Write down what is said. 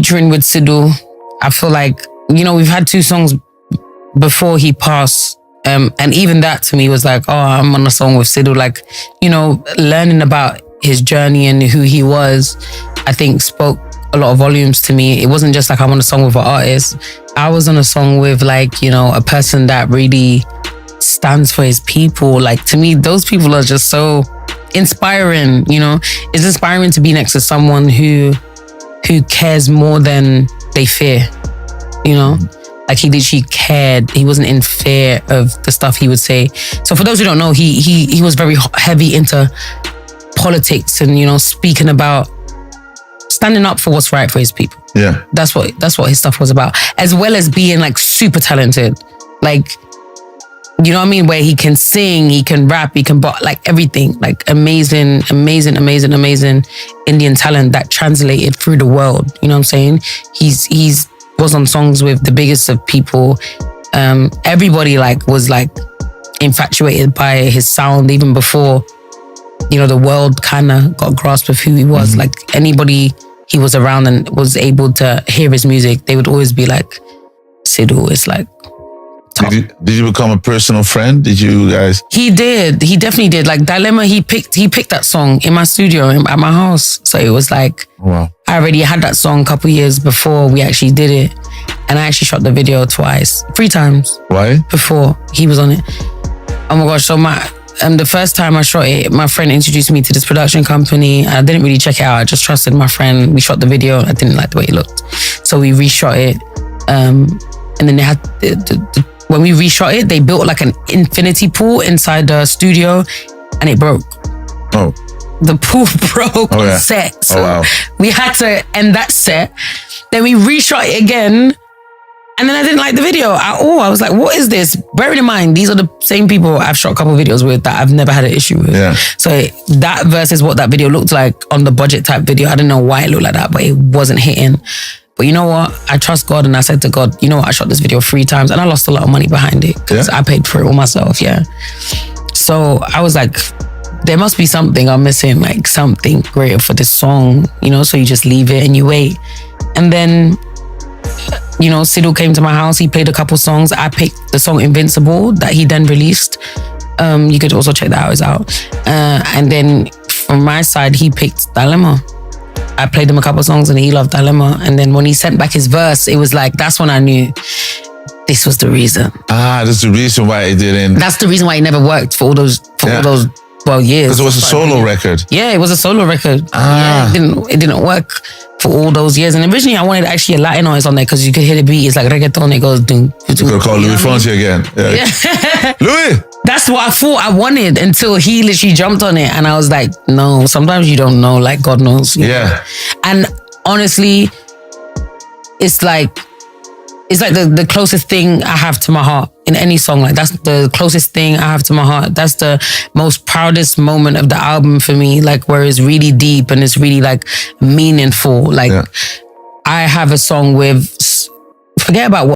featuring with Sidhu, I feel like, we've had 2 songs before he passed. And even that to me was like, oh, I'm on a song with Sidhu. Like, learning about his journey and who he was, I think spoke a lot of volumes to me. It wasn't just like I'm on a song with an artist. I was on a song with like, a person that really stands for his people. Like, to me, those people are just so inspiring, It's inspiring to be next to someone who cares more than they fear, Like, he literally cared. He wasn't in fear of the stuff he would say. So for those who don't know, he was very heavy into politics and, speaking about standing up for what's right for his people. Yeah. That's what his stuff was about. As well as being like super talented. Like, you know what I mean? Where he can sing, he can rap, he can like everything. Like amazing Indian talent that translated through the world. You know what I'm saying? He's was on songs with the biggest of people. Everybody was infatuated by his sound even before, the world kind of got a grasp of who he was. Mm-hmm. Like anybody he was around and was able to hear his music, they would always be like, Sidhu is like top. Did you become a personal friend? Did you guys? He did. He definitely did. Like Dilemma, he picked that song in my studio at my house. So it was like, wow. I already had that song a couple years before we actually did it. And I actually shot the video 3 times. Why? Before he was on it. Oh my gosh. So the first time I shot it, my friend introduced me to this production company. I didn't really check it out. I just trusted my friend. We shot the video. I didn't like the way it looked. So we reshot it. And then they had when we reshot it, they built like an infinity pool inside the studio and it broke. Oh. The pool broke on set. So we had to end that set. Then we reshot it again. And then I didn't like the video at all. I was like, what is this? Bearing in mind, these are the same people I've shot a couple of videos with that I've never had an issue with. Yeah. So that versus what that video looked like on the budget type video, I didn't know why it looked like that, but it wasn't hitting. But you know what? I trust God, and I said to God, you know what? I shot this video 3 times and I lost a lot of money behind it because I paid for it all myself, So I was like, there must be something I'm missing, like something greater for this song, so you just leave it and you wait. And then, Sidhu came to my house, he played a couple songs. I picked the song Invincible that he then released. You could also check that out, it's out. And then from my side, he picked Dilemma. I played him a couple songs and he loved Dilemma. And then when he sent back his verse, it was like, that's when I knew this was the reason. That's the reason why it didn't. That's the reason why it never worked for all those years. Because it was a solo record. Yeah, it was a solo record. Yeah, it didn't work for all those years. And originally I wanted actually a Latin artist on there because you could hear the beat. It's like reggaeton. It goes doom. You could call Louis Fonsi again. Yeah. Louis! That's what I thought I wanted until he literally jumped on it. And I was like, no, sometimes you don't know, like God knows. Yeah. And honestly, it's like the closest thing I have to my heart in any song. Like that's the closest thing I have to my heart. That's the most proudest moment of the album for me. Like where it's really deep and it's really like meaningful. Like I have a song with, forget about what